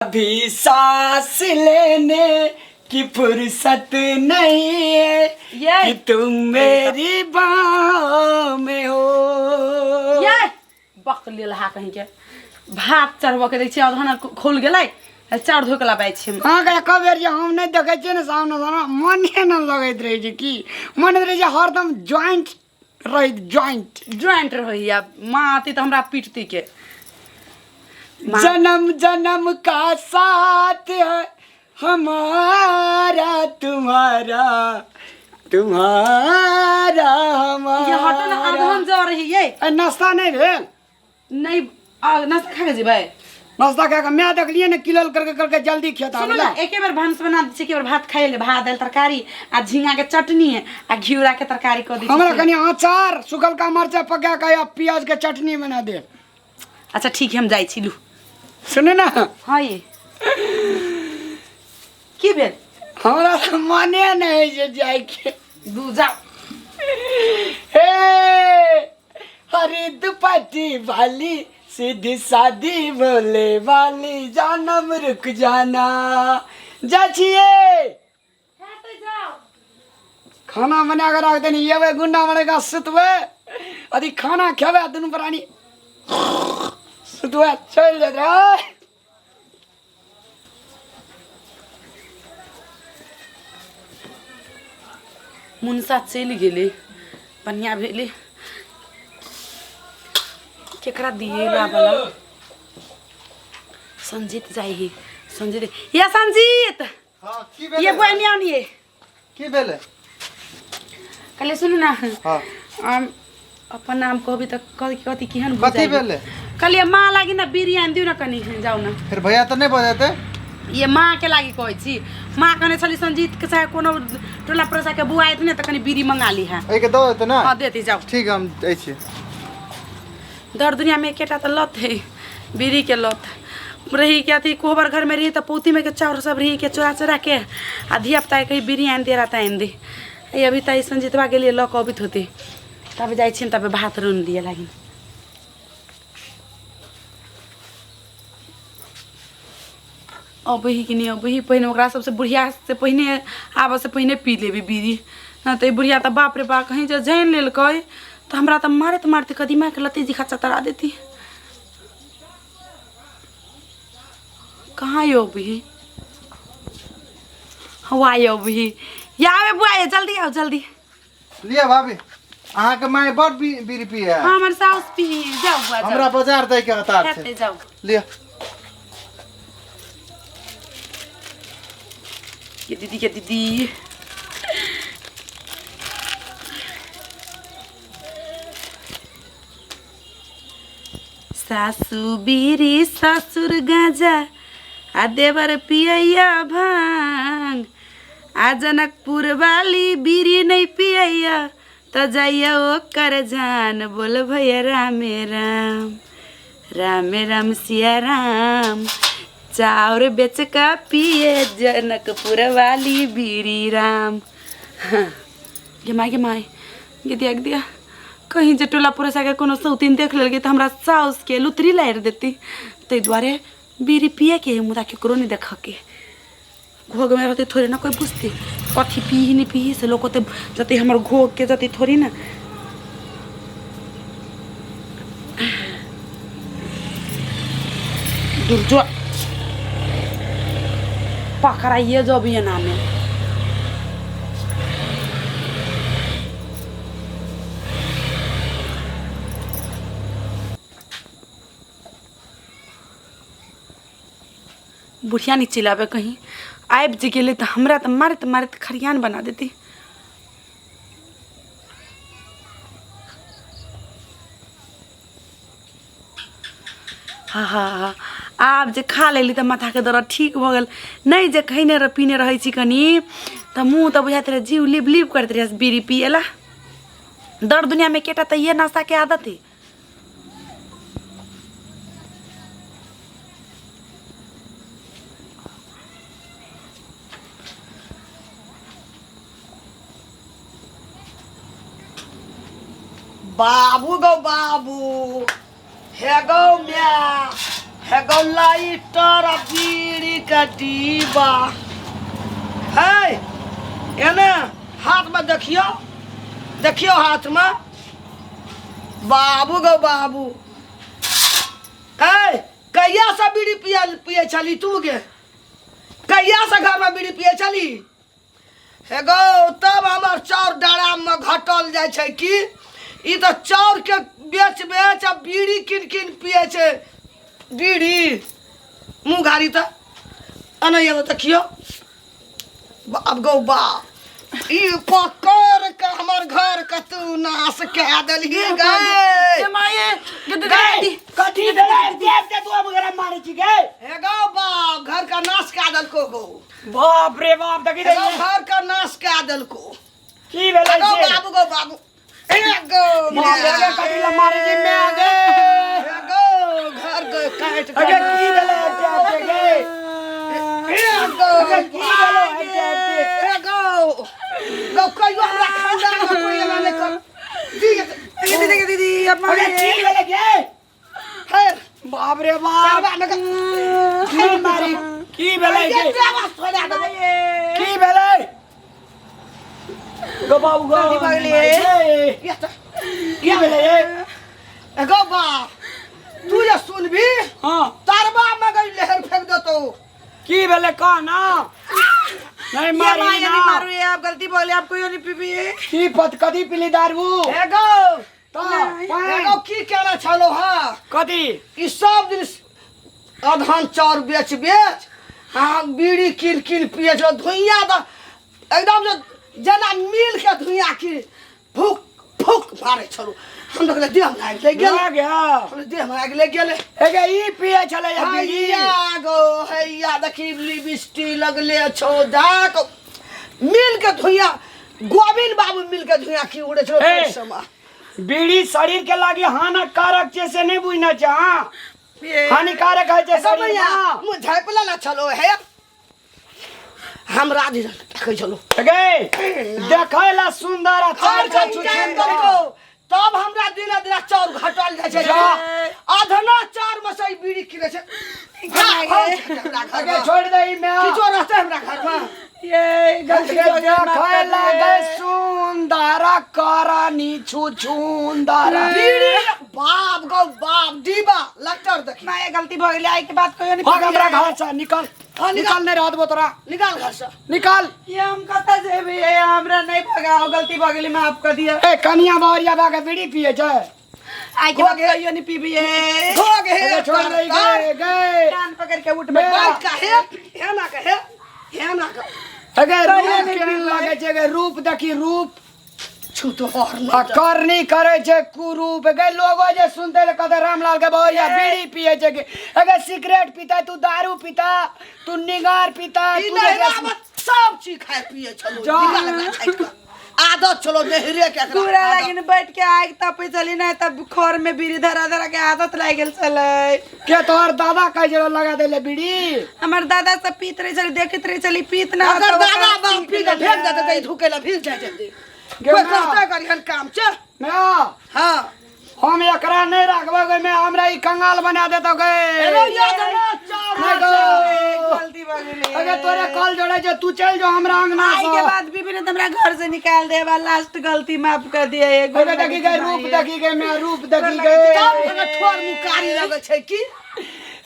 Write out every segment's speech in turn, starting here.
अभी सांस लेने की फुर्सत नहीं है कि तुम मेरी बाहों में हो। ये बकली लहा कहीं के भात चढ़बो के देखिए अधन खोल गेलै चाउर धोके लाबै छी हां का कबेर जे हम नहीं देखे छी ने सामने सामने मने न लगैत रहे छै की मन रहे छै हरदम जॉइंट रहिया माती तो हमरा पीटती के जन्म जन्म का साथ है हमारा तुम्हारा तुम्हारा हमारा। ये हटो ना अधन जा रही है नाश्ता नहीं भेल नहीं नाश्ता खा के जेबै नाश्ता खा मैं देखलिए ना किलल करके जल्दी खेता सुनो ना एक बार भांस बना दै छी एक बार भात खाइ ले भात दाल तरकारी आ झींगा के चटनी है आ घिउरा के तरकारी क दै छी हमरा कनी अचार सुखल का मरचा पका के या प्याज के चटनी बना दे। अच्छा ठीक है हम जाई छी लू सुने ना हां ये की भेल हमरा तो मने नहीं जे जाय के दू जाओ हे हरी दुपट्टी वाली सीधी सादी बोले वाली जानम रुक जाना जाचिए खाना बना के रख देनी ये गुंडा बनेगा सुतवे अभी खाना खेवे दोनों प्राणी सुतवे चल जा मुनसा चलि गेले बढ़िया भेले केकरा दिए लाबला संजीत जाई संजीत या संजीत हां की भेले ये बोय मियां नहीं की भेले कले सुन ना हां अपन नाम कहबी त कथि केहन कथि भेले कले मां लागी ना बिरयानी दिउ ना कनी जाऊ ना फिर भैया तो नहीं बजाते ये माँ के लागी कहै छी माँ कहने छली संजीत के चाहे कोनो टोला परोसा के बुआ आइत ने त कनी बीड़ी मंगा ली है ए के दो देते ना हां देती जाओ ठीक है हम दै छी दर दुनिया में केटा त लत है बीड़ी के लत रही क्या थी कोहबर घर में रही तो पोती में के चाउर सब रही के चोरा चोरा के आ धिया पुता कहीं बिरयानी दे रहा दे ये अभी तई संजीतवा के लिए लक अबित होती तब जाई छिन तब भात रन दिए लागिन अब ही कि नहीं अब ही पहिने ओकरा सबसे बुढ़िया से पहिने आब से पहिने पी लेबी बीड़ी ना तो बुढ़िया तो बाप रे बाप कहीं जो जान लेलकै तो हमरा तो मारते कदीमा के लती दिखा चतरा देती कहाँ यो भी हवा यो भी यावे बुआ जल्दी आओ जल्दी लिया भाभी अहाँ के माय बड़ बीड़ी पिए हां हमर साउस पी जाओ बुआ जाओ हमरा बाजार दे के हतार खेते जाओ लिया के दीदी सासू बीरी ससुर गाजा आ देवर पियैया भांग आ जनकपुर वाली बीरी नहीं पियैया तो जाइया ओकर जान बोल भैया रामे राम रामे राम सिया राम चाउर बेच का पिए जनकपुर वाली बीरी राम गे माय गे दिया कहीं जे टोला पुरसा के कोनो सौतीन देख लेलकै तो हमरा साउस के लुतरी लायर देती ते द्वारे बीड़ी पिए के मुदा के करो नहीं देख के घोग में रहते थोड़े ना कोई पूछते कथी पी नहीं पी से लोग होते जते हमर घोग के जते थोड़ी ना दुर्जो पकड़ाइए जो भी है नाम है बुढ़िया नहीं चिल्लावे कहीं आब जी गेले तो हमरा तो मारत खरियान बना देती हाँ आब जे खा लेली तो माथा के दर्द ठीक भ गेल नहीं जे खैने र पीने रहे छी कनी तो मुँह तो बुझाते रहे जीव लिप करते रहे बीड़ी पिएला दर दुनिया में केटा तो ये नशा के आदत है बाबू गो बाबू हे गो म्या है लाइटर बीड़ी का डिब्बा है एने हाथ में देखियो देखियो हाथ में बाबू गो बाबू है कहिया से बीड़ी पिए चली तू गे कहिया से घर में बीड़ी पिए चली हे गो तब हमार चाउर डराम में घटल जाय छै कि ई तो चाउर के बेच बेच आ बीड़ी किन किन पिए छै बीड़ी मुँह घारी तो अनैया तो देखियो बाप गो बाप ई पकड़ के हमर घर के तू नाश कह देलिए गए कथी भेलै देख के तू अब गरम मारै छी गे हे गो बाप घर का नाश कह देलको गो बाप रे बाप देखी हे गो घर का नाश कह देलको की भेलै गो से बाबू गो बाबू हे गो मारे कथी ला मारै छी मैं गे हे गो घर गो काट अगे की भेलै हत्या गे हे गो की भेलै हत्या हे गो गो कहियो हमरा खानदान में कोई एना नहीं कर दीदी अब अगे की भेलै गे है बाप रे बाप की मारी की भेलै गे की भेलै गो बाबू गो की भेलै हे गो बा तू ये सुनबी हाँ तरबा में गई लहर फेंक देतो की भेलै कह ना नहीं मारी ना मारू ये आप गलती बोले आपको ये नहीं पीपी की पत कदी पीली दारू हे गो तो हे गो की कहना छलो हां कदी ई सब दिन अधन चाउर बेच बेच हाँ बीड़ी किन किन पिए छो धुइया द एकदम जना मिल के धुइया की फूक फूक मारे छलो हम लोग देह में आग लग गेल आ गया हम देह में आग लग गेल एगे ई पिए छले या बीड़ी हैया गो हैया देखी लिपस्टिक लगले छो दाक मिल के धुइया गोविंद बाबू मिल के धुइया की उड़े छो ए, समा बीड़ी शरीर के लागी हानिकारक छे से नहीं बुझना चाह हानिकारक है जे शरीर समैया में मुझे पला ना चलो है हम राधी देखै छलो गे देखैला सुंदर आ चार का को तब हमरा दिन दिन चाउर घटल जाय छै जा। आधना चार में से बीड़ी किने छै अगे छोड़ दे ई में किछो रहते हमरा घर में ये गलती हो गई, माफ कर देखैला दे। गे सुंदर करानी छुछुंदर बीड़ी बाप गो बाप दीवा लटर देखी ना ये गलती हो गई आई के बात कोई नहीं भाग हमरा घर से निकल हाँ, निकल। निकल नहीं रहत बो तोरा निकाल घर से निकल ये हम कता से भी ये हमरा नहीं भगाओ गलती हो गई माफ कर दिया ए कनिया बावरिया बाके बीड़ी पिए छै आई के बात कोई नहीं पीबी ये हो गए अगे छोड़ दे गे गे कान पकड़ के उठ मैं- बैठ कहे है ना कहे है ना अगे रूप केहन लागे छै गे रूप देखी रूप छु तो और आ करनी करे छै कुरूप गे लोगो जे सुनते ले कहते रामलाल के बावरिया बीड़ी पिए छै गे अगे सिगरेट पीता तू दारू पीता तू निगार पीता ई तू नहीं जे- राम सब चीज खाए पिए चलो जा। निकाल के खाए के। आदत चलो नहरे के एकरा पूरा आदत। लेकिन बैठ के आग तपे चली ना तब खोर में बीड़ी धरा धरा के आदत लाग गेल चले के तोहर दादा कह जे लगा देले बीड़ी हमर दादा सब पीत रही चली देखत रही चली पीत ना अगर तो दादा वो बाप पी के फेंक देते तो ई धुके ला फिर जाए जल्दी गे कोई माँ। करता करियन काम छ मैं हां हम एकरा नहीं रखबो गे मैं हमरा ई कंगाल बना देतो गे एरो याद ना चार नहीं गो। गलती हो गई अगे तोरे कल जोड़े जे तू चल जो हमरा अंगना आई से के बाद बीबी ने हमरा घर से निकाल दे बा लास्ट गलती माफ कर दिया ये अगे देखी गए रूप देखी गए मैं रूप देखी गए तब अगर ठोर मुकारी लगे छै की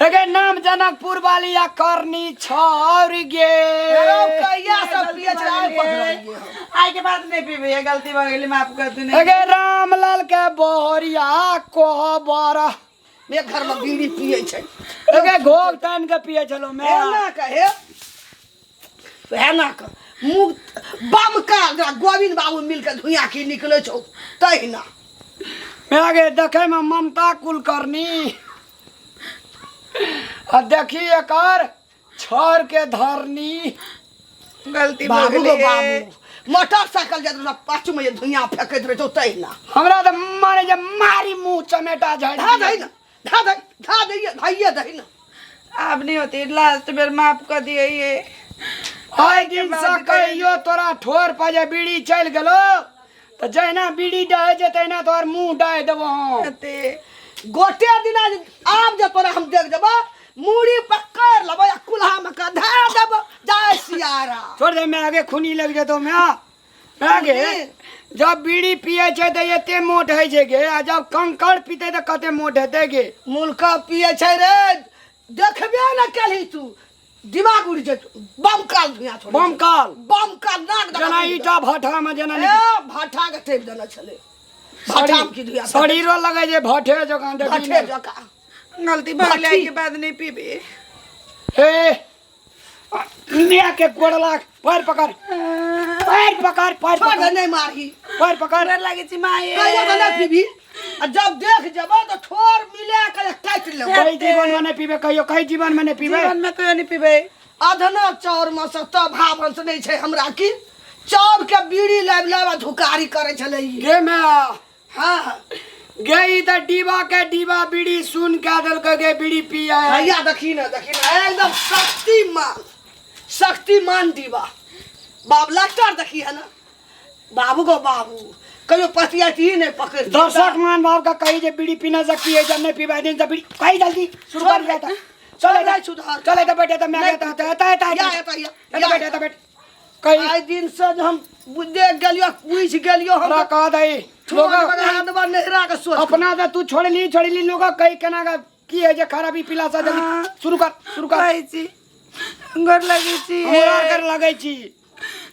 अगे नाम जनकपुर वाली या करनी छौर गे एरो कहिया सब पिए छै आइ पकड़िए आई के बाद नहीं पीबी ये गलती हो गई माफ कर दी अगे रामलाल के बोहरिया कोहबर मेरे घर में बीड़ी पिए छै अगे घोग तान के पिए चलो मैं है ना कहे है ना का मुंह बम का गोविंद बाबू मिल के धुइया की निकले छौ तै ना मैं आगे देखे में ममता कुलकर्णी आ देखी एकर छोर के धरनी गलती हो बाबू गई गो बाबू मोटरसाइकिल जब पाछू में धुइया फेंकत रहे तो तै ना हमरा तो मारे जे मारी मुंह चमेटा धा झाड़ दे ना धा दे धाइए दे ना अब नहीं होती लास्ट बेर माफ कर दिए ये आइ दिन से कहियो तोरा ठोर पर जे बीड़ी चल गेलो तो जहिना बीड़ी डह जेते ना तोर मुंह डाह देबो हम। ते गोटे दिन आब जे तोरा हम देख देबो मूड़ी पकड़ लेबो या कुल्हा में का धा देबो जय सियारा। छोड़ दे, मैं आगे खूनी लग जेतो मैं आगे। जब बीड़ी पिए छे त एते मोट है छे गे, आ जब कंकड़ पीते त कते मोट हेते गे। मुल्का पिए छै रे, देखबे न केलही तू दिमाग उड़ जेत। बम काल दुनिया छोड़ बम काल नाक जना ईटा भाटा में जना ए भाटा के टेक देना छले। भाटा में की दुनिया शरीरो लगे जे भटे जकां देखी भाटे जका गलती भऽ गेलै के बाद नहीं पीबे। ए निया के कोड़ला पैर पकड़ छोड़ दे नहीं मारही पैर पकड़। डर लागे छी माए। कहियो तो नहीं पीबी आ जब देख जेबो तो ठोर मिले के काट लेबो। कई जीवन में नहीं पीबे, कहियो कई जीवन में नहीं पीबे। जीवन में कहियो नहीं पीबे। अधना चाउर में से तो भावंस नहीं छै हमरा की चाउर के बीड़ी लाब लाब धुकारी करे छले ई। गे मैं हां गई त डीबा के डीबा बीड़ी सुन के दल के बीड़ी पिया है। भैया देखी ना एकदम शक्तिमान दीवा। बाब लास्टर देखी है ना बाबू को बाबू कहियो पतिया ही नहीं पकड़। दर्शक मान बाप का कही जे बीड़ी पीना सकती है, जब नहीं पीवा दिन से बीड़ी कही जल्दी शुरू कर जाता। चले जा सुधार चले तो बैठे तो मैं कहता है बैठे तो बैठ कही आई दिन से हम देख गेलियो पूछ गेलियो हम हमरा कह दई लोग हाथवा नेहरा के सोच अपना से तू छोड़ ली लोग कही केना का की है जे खराबी पिला सा जल्दी शुरू कर कहै छी गोर लागै छी। हमरा कर लगै छी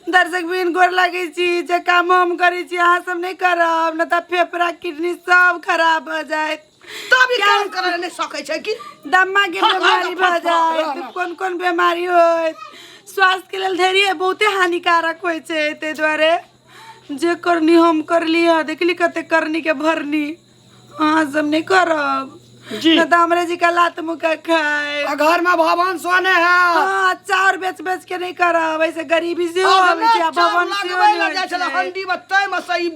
दर्शक बिन गोर लागै छी जे काम हम करै छी अहाँ सब नहीं करब न त फेफड़ा किडनी सब खराब भ जायत। तब काम करे नहीं सकै छै कि दम्मा के बीमारी भ जायत। कोन कोन बीमारी होय स्वास्थ्य के लेल धैर्य बहुते हानिकारक होय छै। ते द्वारे जे करनी हम करली है देखली कते करनी के भरनी अहाँ सब नहीं करब जी न त हमरे जी का लात मुका खाए। घर में भवन सोने है हाँ चाउर बेच बेच के नहीं करब ऐसे गरीबी से हो भवन से हो हंडी बत्तै में सही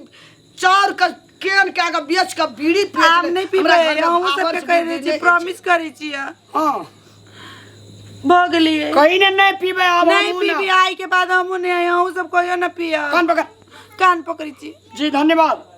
चार का केन के आगे बेच के बीड़ी पी आप नहीं पीबे हम सब के कह रहे छी प्रॉमिस करै छी। हां भ गेलिए कहीं ने नहीं पीबे अब नहीं पीबी आई के बाद हम नहीं हम सब कोई न पिया। कान पकड़ कान पकड़ी छी। जी धन्यवाद।